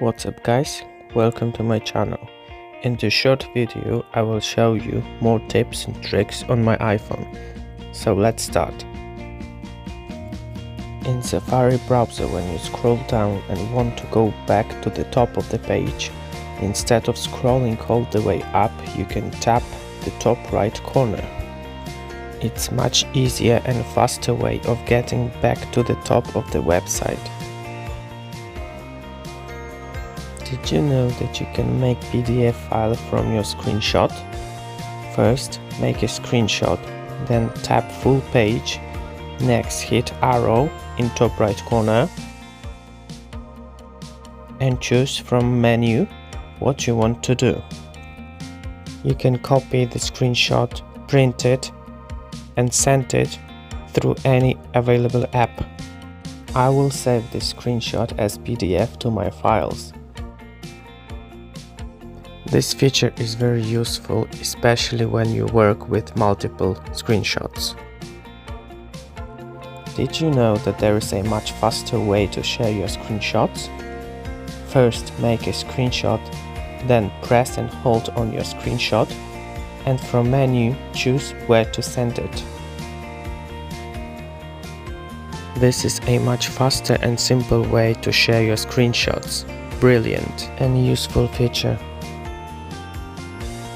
What's up guys, welcome to my channel. In this short video I will show you more tips and tricks on my iPhone. So let's start. In Safari browser, when you scroll down and want to go back to the top of the page, instead of scrolling all the way up, you can tap the top right corner. It's much easier and faster way of getting back to the top of the website. Did you know that you can make PDF file from your screenshot? First, make a screenshot, then tap full page, next hit arrow in top right corner and choose from menu what you want to do. You can copy the screenshot, print it and send it through any available app. I will save this screenshot as PDF to my files. This feature is very useful, especially when you work with multiple screenshots. Did you know that there is a much faster way to share your screenshots? First, make a screenshot, then press and hold on your screenshot, and from menu choose where to send it. This is a much faster and simple way to share your screenshots. Brilliant and useful feature.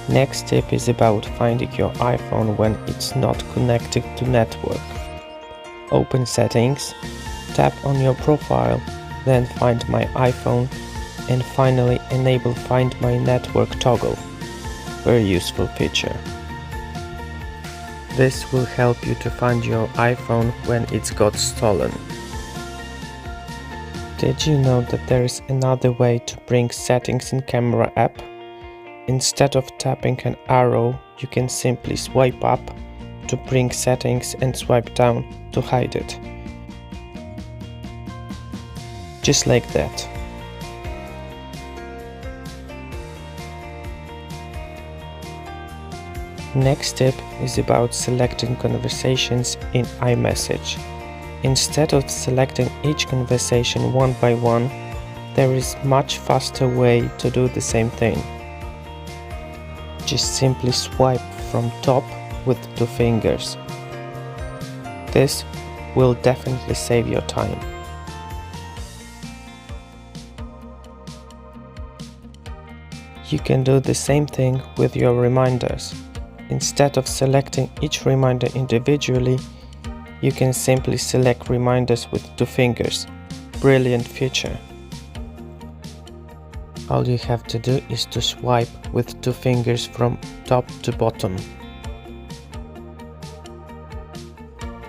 Next tip is about finding your iPhone when it's not connected to network. Open Settings, tap on your profile, then Find My iPhone, and finally enable Find My Network toggle. Very useful feature. This will help you to find your iPhone when it's got stolen. Did you know that there is another way to bring settings in Camera app? Instead of tapping an arrow, you can simply swipe up to bring settings and swipe down to hide it. Just like that. Next tip is about selecting conversations in iMessage. Instead of selecting each conversation one by one, there is much faster way to do the same thing. Just simply swipe from top with 2 fingers. This will definitely save your time. You can do the same thing with your reminders. Instead of selecting each reminder individually, you can simply select reminders with 2 fingers. Brilliant feature. All you have to do is to swipe with 2 fingers from top to bottom.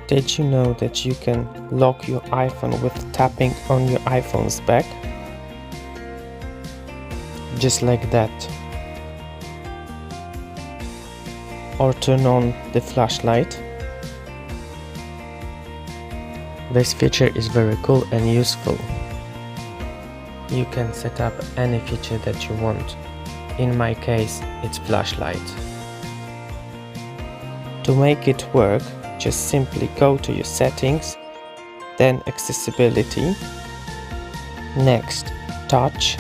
Did you know that you can lock your iPhone with tapping on your iPhone's back? Just like that. Or turn on the flashlight. This feature is very cool and useful. You can set up any feature that you want. In my case, it's flashlight. To make it work, just simply go to your settings, then accessibility, next touch,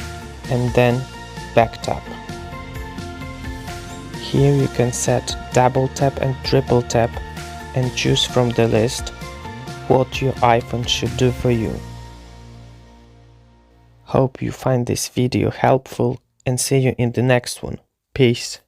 and then back tap. Here you can set double tap and triple tap and choose from the list what your iPhone should do for you. Hope you find this video helpful and see you in the next one. Peace.